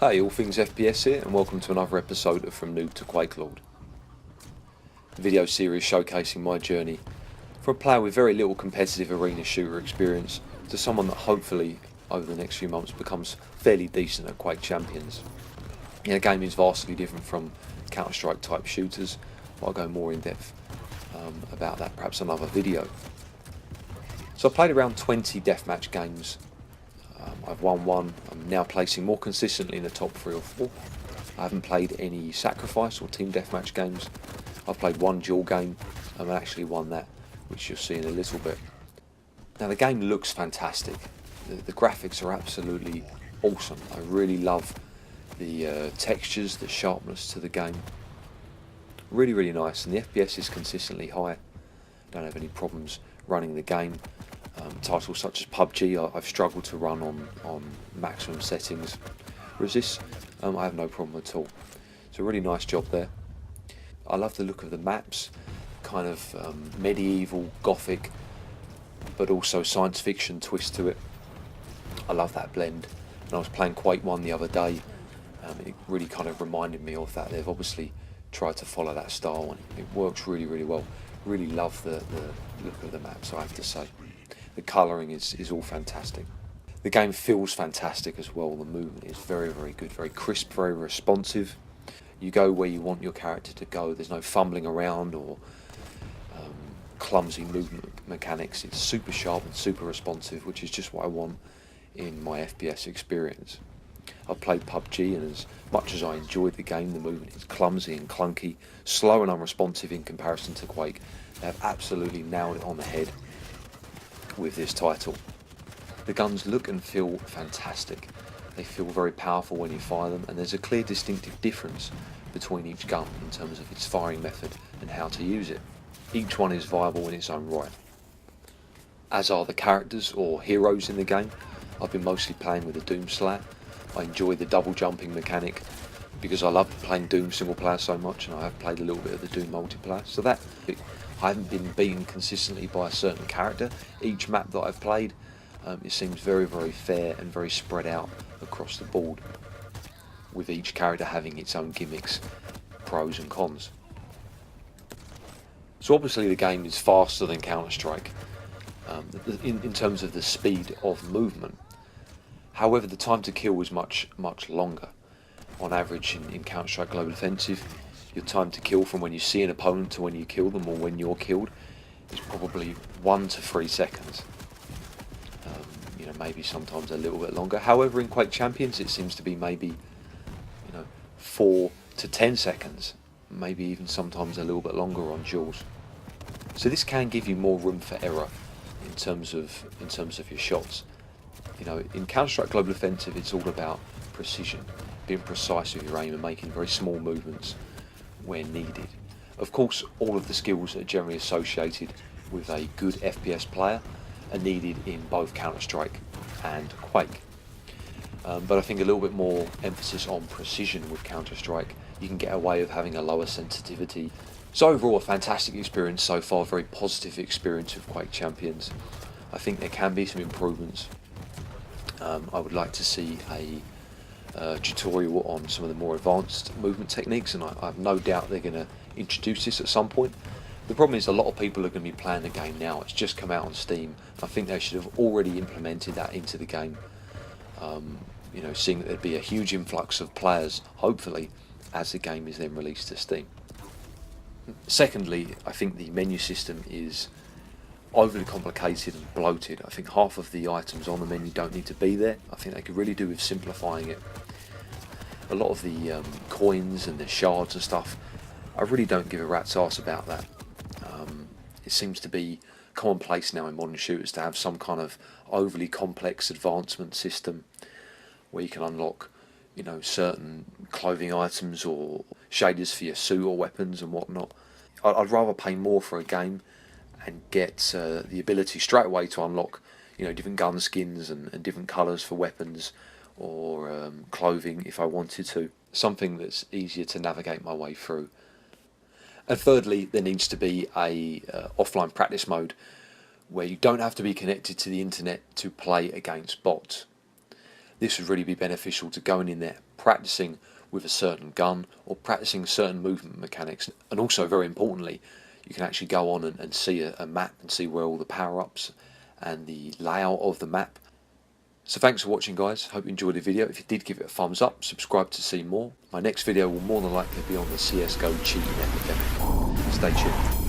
Hey, all things FPS here, and welcome to another episode of From Noob to Quake Lord. A video series showcasing my journey from a player with very little competitive arena shooter experience to someone that hopefully over the next few months becomes fairly decent at Quake Champions. The game is vastly different from Counter-Strike type shooters, but I'll go more in depth about that perhaps another video. So I played around 20 deathmatch games. I've won one. I'm now placing more consistently in the top 3 or 4. I haven't played any sacrifice or team deathmatch games. I've played one duel game and actually won that, which you'll see in a little bit. Now the game looks fantastic. The graphics are absolutely awesome. I really love the textures, the sharpness to the game. Really nice, and the FPS is consistently high. Don't have any problems running the game. Titles such as PUBG I've struggled to run on maximum settings. Whereas this, I have no problem at all. It's a really nice job there. I love the look of the maps, kind of medieval, gothic, but also science fiction twist to it. I love that blend. And I was playing Quake 1 the other day, it really kind of reminded me of that. They've obviously tried to follow that style and it works really well. Really love the look of the maps, I have to say. The colouring is all fantastic. The game feels fantastic as well. The movement is very good, very crisp, very responsive. You go where you want your character to go. There's no fumbling around or clumsy movement mechanics. It's super sharp and super responsive, which is just what I want in my FPS experience. I've played PUBG, and as much as I enjoyed the game, the movement is clumsy and clunky, slow and unresponsive in comparison to Quake. They have absolutely nailed it on the head with this title. The guns look and feel fantastic. They feel very powerful when you fire them, and there's a clear distinctive difference between each gun in terms of its firing method and how to use it. Each one is viable in its own right. As are the characters or heroes in the game. I've been mostly playing with the Doom Slayer. I enjoy the double jumping mechanic because I love playing Doom single player so much, and I have played a little bit of the Doom multiplayer. So that I haven't been beaten consistently by a certain character. Each map that I've played, it seems very fair and very spread out across the board, with each character having its own gimmicks, pros and cons. So obviously the game is faster than Counter-Strike in terms of the speed of movement. However, the time to kill is much longer. On average in Counter-Strike Global Offensive, your time to kill from when you see an opponent to when you kill them or when you're killed is probably 1 to 3 seconds. Maybe sometimes a little bit longer. However, in Quake Champions it seems to be maybe 4 to 10 seconds, maybe even sometimes a little bit longer on duels. So this can give you more room for error in terms of your shots. In Counter-Strike Global Offensive it's all about precision, being precise with your aim and making very small movements where needed. Of course, all of the skills that are generally associated with a good FPS player are needed in both Counter-Strike and Quake. But I think a little bit more emphasis on precision with Counter-Strike. You can get away with having a lower sensitivity. So overall, a fantastic experience so far, very positive experience with Quake Champions. I think there can be some improvements. I would like to see a tutorial on some of the more advanced movement techniques, and I have no doubt they're going to introduce this at some point. The problem is a lot of people are going to be playing the game now. It's just come out on Steam. I think they should have already implemented that into the game. Seeing that there'd be a huge influx of players, hopefully, as the game is then released to Steam. Secondly, I think the menu system is overly complicated and bloated. I think half of the items on the menu don't need to be there. I think they could really do with simplifying it. A lot of the coins and the shards and stuff, I really don't give a rat's arse about that. It seems to be commonplace now in modern shooters to have some kind of overly complex advancement system where you can unlock certain clothing items or shaders for your suit or weapons and whatnot. I'd rather pay more for a game and get the ability straight away to unlock different gun skins and different colours for weapons or clothing if I wanted to. Something that's easier to navigate my way through. And thirdly, there needs to be a offline practice mode where you don't have to be connected to the internet to play against bots. This would really be beneficial to going in there, practicing with a certain gun or practicing certain movement mechanics. And also, very importantly, you can actually go on and see a map and see where all the power-ups and the layout of the map. So thanks for watching, guys. Hope you enjoyed the video. If you did, give it a thumbs up, subscribe to see more. My next video will more than likely be on the CSGO cheating epidemic. Stay tuned.